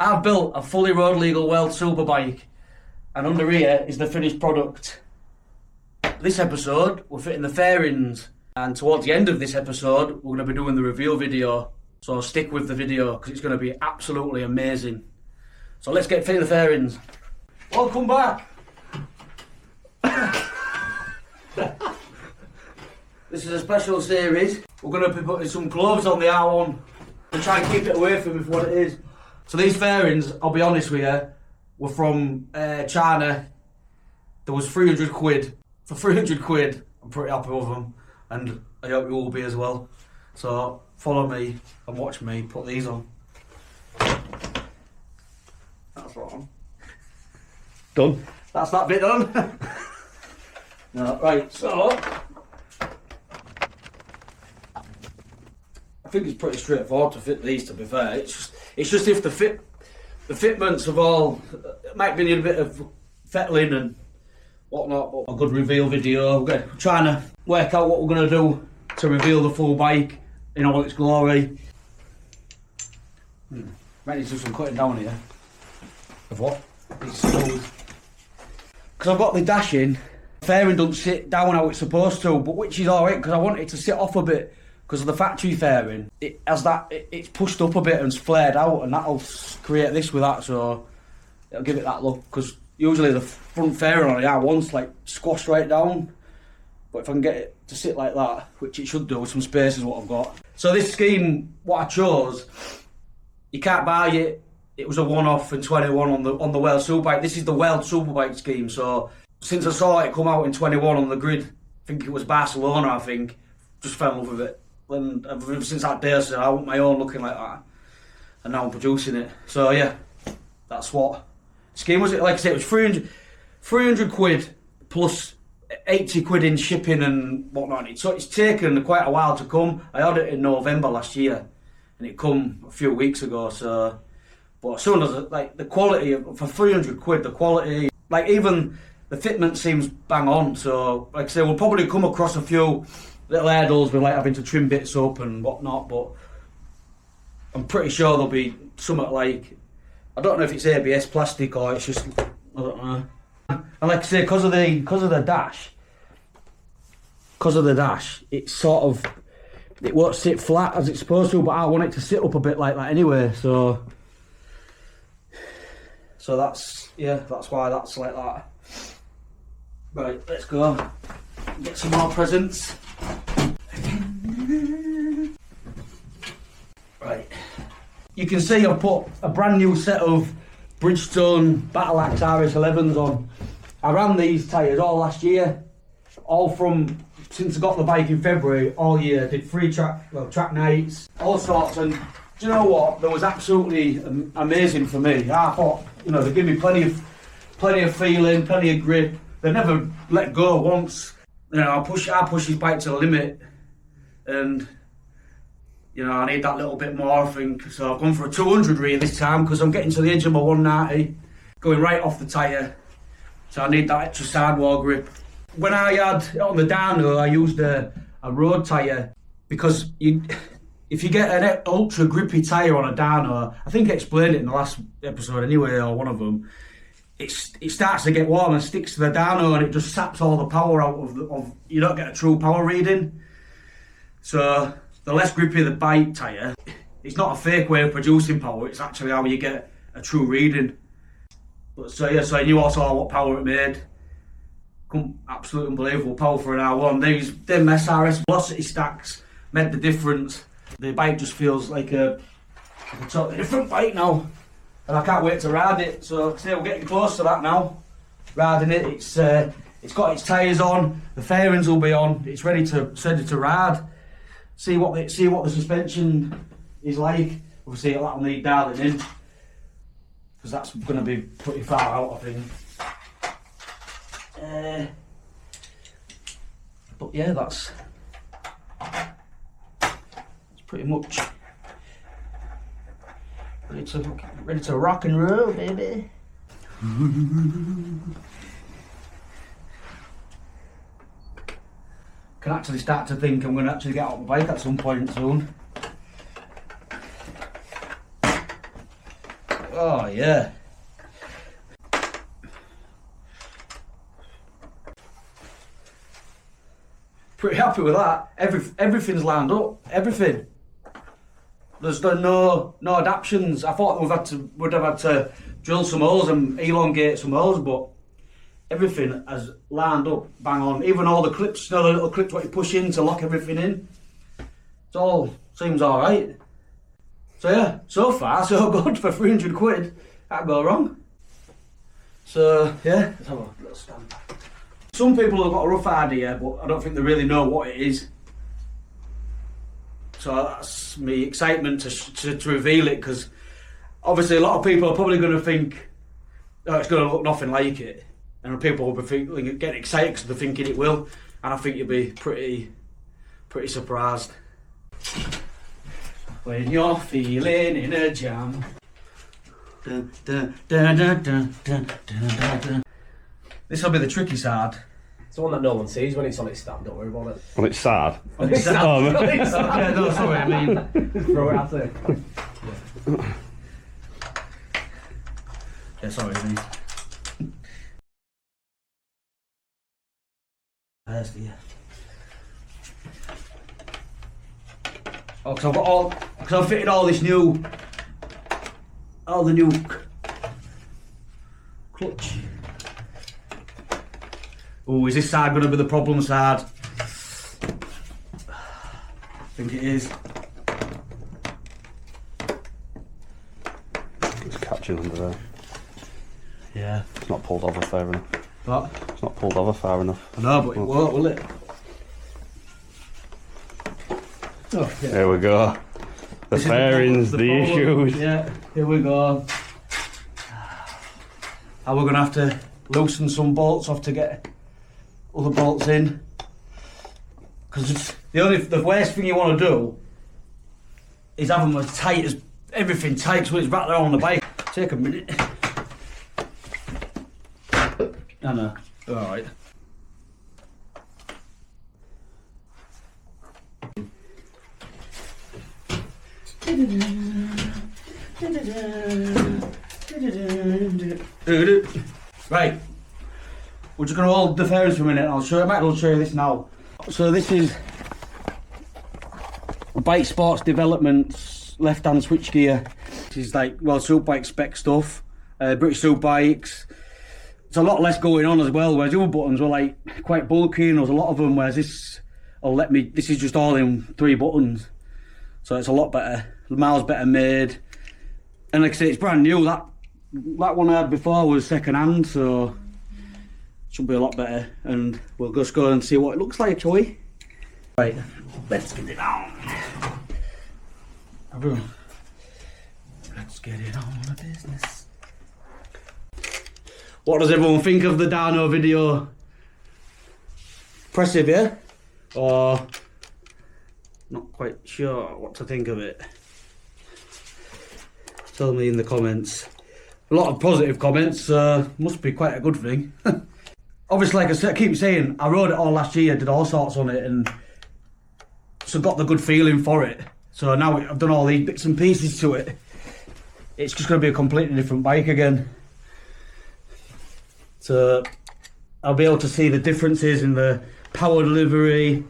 I've built a fully road legal world superbike, and under here is the finished product. This episode, we're fitting the fairings, and towards the end of this episode, we're going to be doing the reveal video. So stick with the video because it's going to be absolutely amazing. So let's get fitting the fairings. Welcome back. This is a special series. We're going to be putting some gloves on the R1 and try and keep it away from it for what it is. So these fairings, I'll be honest with you, were from China. There was 300 quid. For 300 quid, I'm pretty happy with them, and I hope you will be as well. So follow me and watch me put these on. That's wrong. Done. That's that bit done. No, right, so I think it's pretty straightforward to fit these, to be fair. It's just if the fitments of all, it might be a bit of fettling and whatnot, but a good reveal video. We're trying to work out what we're going to do to reveal the full bike in all its glory. Might need to do some cutting down here. Of what? These screws. Because I've got the dash in, the fairing doesn't sit down how it's supposed to, but which is alright because I want it to sit off a bit because of the factory fairing. It's pushed up a bit and it's flared out, and that'll create this with that, so it'll give it that look. Because usually the front fairing on the R1's like squashed right down, but if I can get it to sit like that, which it should do with some space is what I've got. So this scheme, what I chose, you can't buy it. It was a one-off in 21 on the World Superbike. This is the World Superbike scheme. So since I saw it come out in 21 on the grid, I think it was Barcelona, just fell in love with it. And ever since that day I said I want my own looking like that, and now I'm producing it. So yeah, that's what scheme was. It like I said, it was 300 quid plus 80 quid in shipping and whatnot. So it's taken quite a while to come. I ordered it in November last year, and it come a few weeks ago. So, but as soon as like the quality for 300 quid, the quality, like even the fitment seems bang on. So like I say, we'll probably come across a few little hurdles with like having to trim bits up and whatnot, but I'm pretty sure there'll be something like, I don't know if it's ABS plastic or it's just, I don't know. And like I say, because of the dash, it's sort of, it won't sit flat as it's supposed to, but I want it to sit up a bit like that anyway, so that's, yeah, that's why that's like that. Right, let's go get some more presents. Right, you can see I've put a brand new set of Bridgestone Battle Axe RS11s on. I ran these tyres all last year, since I got the bike in February, all year. Did track nights, all sorts, and do you know what? There was absolutely amazing for me. I thought, you know, they give me plenty of feeling, plenty of grip. They never let go once. You know, I push his bike to the limit, and you know, I need that little bit more, I think. So I've gone for a 200 really this time because I'm getting to the edge of my 190, going right off the tyre. So I need that extra sidewall grip. When I had on the dyno, I used a road tyre because if you get an ultra grippy tyre on a dyno, I think I explained it in the last episode anyway, or one of them, it starts to get warm and sticks to the dyno and it just saps all the power out of you don't get a true power reading. So the less grippy the bike tyre, it's not a fake way of producing power, it's actually how you get a true reading. But so yeah, so I knew also what power it made. Absolutely unbelievable power for an R1. Them SRS velocity stacks made the difference. The bike just feels like a totally different bike now, and I can't wait to ride it. So say we're getting close to that now. Riding it, it's got its tyres on, the fairings will be on, it's ready to ride. See what the suspension is like. Obviously that'll need dialing in, because that's going to be pretty far out, I think. But yeah, that's pretty much ready to rock and roll, baby. Can actually start to think I'm going to actually get out my bike at some point soon. Oh yeah. Pretty happy with that. Everything's lined up. Everything. There's no adaptations. I thought we'd have had to drill some holes and elongate some holes, but everything has lined up bang on. Even all the clips, you know, the little clips what you push in to lock everything in. It all seems alright. So yeah, so far so good for 300 quid. Can't go wrong. So yeah, let's have a little stand back. Some people have got a rough idea, but I don't think they really know what it is. So that's me excitement to reveal it, because obviously a lot of people are probably going to think, oh, it's going to look nothing like it, and people will be getting excited because they're thinking it will, and I think you'll be pretty surprised. When you're feeling in a jam. Dun, dun, dun, dun, dun, dun, dun, dun. This will be the tricky side. It's the one that no one sees when it's on its stand, don't worry about it. Well, it's sad. On its stand. Oh, Yeah, no, sorry, I mean... Just throw it out there. Yeah, sorry, I mean... There's the... Oh, because I've fitted all the new clutch. Oh, is this side going to be the problem side? I think it is. It's catching under there. Yeah. It's not pulled over far enough. What? It's not pulled over far enough. I know, but it won't, will it? Oh, yeah. There we go. The fairings, the issues. Yeah, here we go. And we're going to have to loosen some bolts off to get other bolts in. Because the worst thing you want to do is have them as tight as everything tight so it's right there on the bike. Take a minute. I know. Alright. Right, we're just going to hold the fairings for a minute. I might as well show you this now. So this is Bike Sports Development's left-hand switchgear. This is like World Superbike spec stuff, British Superbikes. There's a lot less going on as well, whereas the other buttons were like quite bulky and there was a lot of them, whereas this is just all in 3 buttons. So it's a lot better, miles better made. And like I say, it's brand new. That one I had before was second hand, so it should be a lot better. And we'll just go and see what it looks like, shall we? Right, let's get it on. Let's get it on the business. What does everyone think of the dyno video? Impressive, yeah? Or not quite sure what to think of it? Tell me in the comments. A lot of positive comments, must be quite a good thing. Obviously, like I keep saying, I rode it all last year, did all sorts on it, and so got the good feeling for it. So now I've done all these bits and pieces to it. It's just going to be a completely different bike again. So I'll be able to see the differences in the power delivery,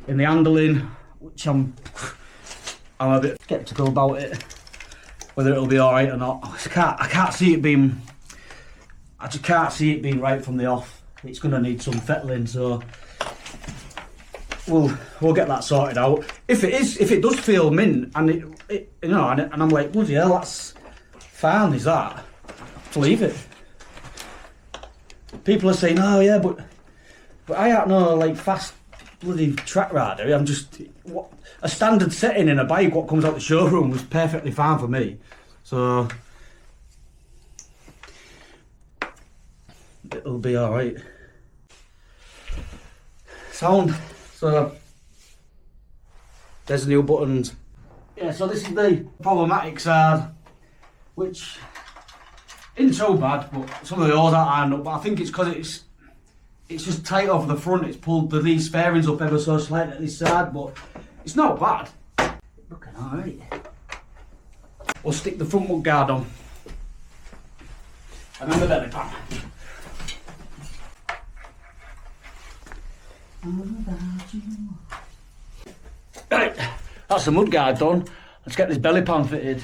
in the handling, which I'm a bit sceptical about it, whether it'll be alright or not. I can't see it being, I just can't see it being right from the off. It's going to need some fettling, so we'll get that sorted out. If it does feel mint, and it you know, and I'm like, bloody hell, that's fine, is that? To leave it. People are saying, oh yeah, but I don't know, like fast bloody track rider. I'm just a standard setting in a bike. What comes out the showroom was perfectly fine for me. So it'll be all right. Sound. So there's the new buttons. Yeah. So this is the problematic side, which isn't so bad, but some of the oars aren't ironed up. But I think it's because it's just tight over the front. It's pulled these fairings up ever so slightly at this side, but it's not bad. Looking alright. We'll stick the front mud guard on. And then the belly pan. Right, that's the mud guard done. Let's get this belly pan fitted.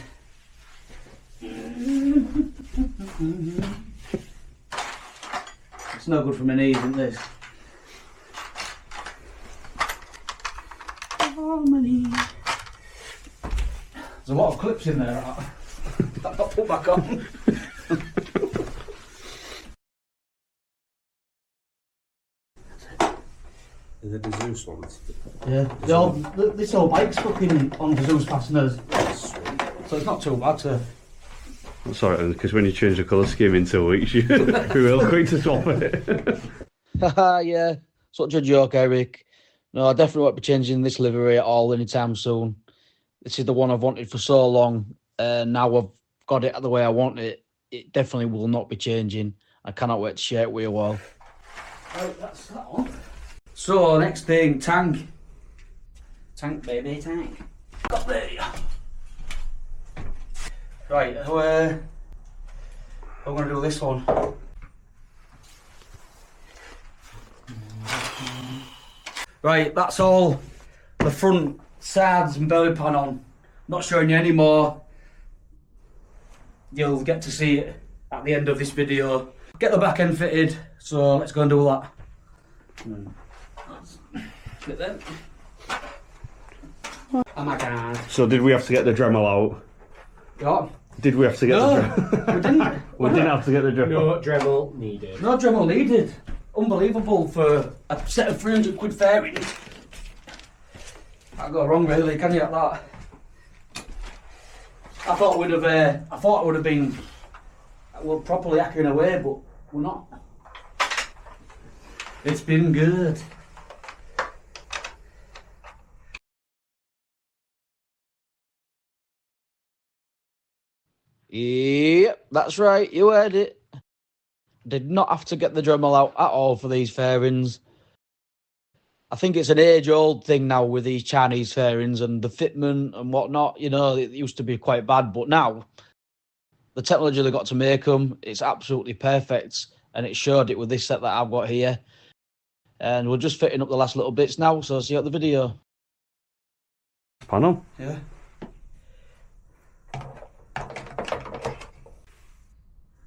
It's no good for my knees, isn't this? Oh, my knees. There's a lot of clips in there. That got put back on. Are they the Zeus ones? Yeah, this whole bike's fucking on the Zeus fasteners, so it's not too bad to... Sorry, because when you change the colour scheme in 2 weeks, you'll be real quick to swap it. Haha, yeah, such a joke, Eric. No, I definitely won't be changing this livery at all anytime soon. This is the one I've wanted for so long, and now I've got it the way I want it. It definitely will not be changing. I cannot wait to share it with you all. Right, that's that one. So, next thing, tank. Tank, baby, tank. Got there. Right, I'm going to do this one. Right, that's all the front sides and belly pan on. Not showing you anymore. You'll get to see it at the end of this video. Get the back end fitted, so let's go and do that. Get them. Oh my god. So did we have to get the Dremel out? What? Did we have to get the Dremel? We didn't. We didn't have to get the Dremel. No Dremel needed. No Dremel needed. Unbelievable for a set of 300 quid fairings. Can't go wrong really, can you, at that? I thought it would have been well, properly hacking away, but we're not. It's been good. Yep, that's right, you heard it. Did not have to get the Dremel out at all for these fairings. I think it's an age-old thing now with these Chinese fairings and the fitment and whatnot. You know, it used to be quite bad, but now the technology they got to make them, it's absolutely perfect, and it showed it with this set that I've got here. And we're just fitting up the last little bits now, so see you at the video. Panel? Yeah.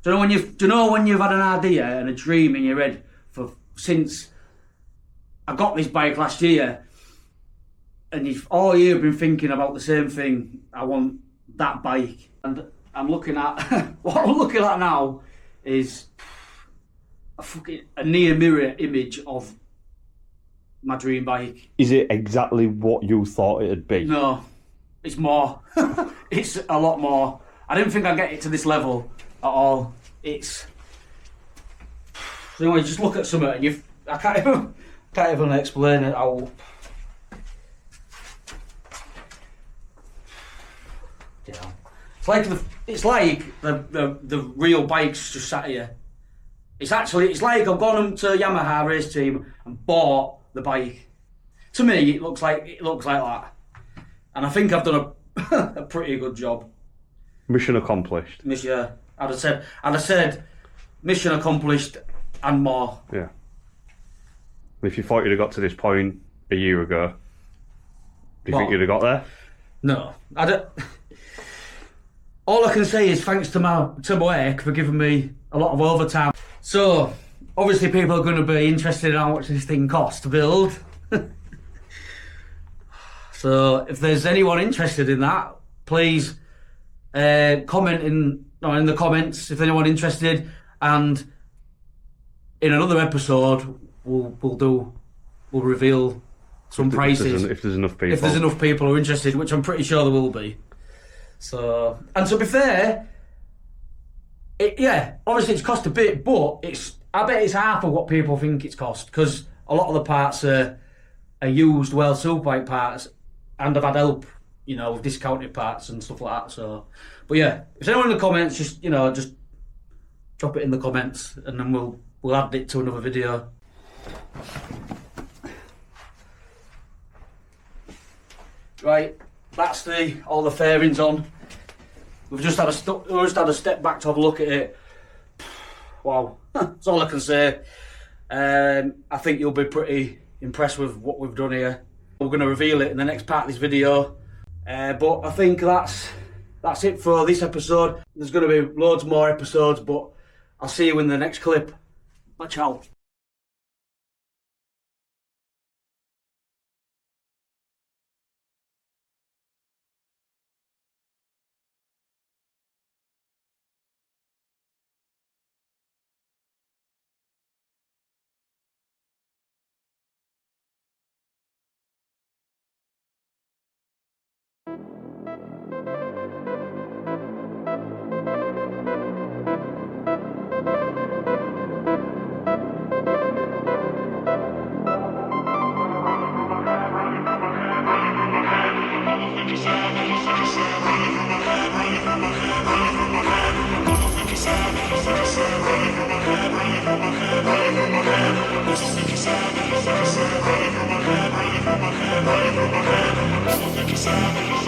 Do you know when you've had an idea and a dream in your head since I got this bike last year, and you've all year been thinking about the same thing? I want that bike, and I'm looking at what I'm looking at now is a near mirror image of my dream bike. Is it exactly what you thought it'd be? No, it's more. It's a lot more. I didn't think I'd get it to this level at all. It's so anyway, just look at something and I can't even explain it. You know, it's like the real bike's just sat here. It's like I've gone to Yamaha race team and bought the bike. To me, it looks like that, and I think I've done a pretty good job. Mission accomplished. Yeah, I'd have said mission accomplished and more. Yeah. If you thought you'd have got to this point a year ago, do you think you'd have got there? No, I don't. All I can say is thanks to my work for giving me a lot of overtime. So obviously people are going to be interested in how much this thing costs to build. So if there's anyone interested in that, please comment in the comments if anyone interested, and in another episode we'll reveal some prices if there's enough people. If there's enough people who are interested, which I'm pretty sure there will be. So, and to be fair, obviously it's cost a bit, but I bet it's half of what people think it's cost, because a lot of the parts are used World Superbike parts, and I've had help, with discounted parts and stuff like that. So, but yeah, if anyone in the comments, just drop it in the comments, and then we'll add it to another video. Right, that's all the fairings on. We've just had a step back to have a look at it. wow, that's all I can say. I think you'll be pretty impressed with what we've done here. We're going to reveal it in the next part of this video. But I think that's it for this episode. There's going to be loads more episodes, but I'll see you in the next clip. Watch out. Sound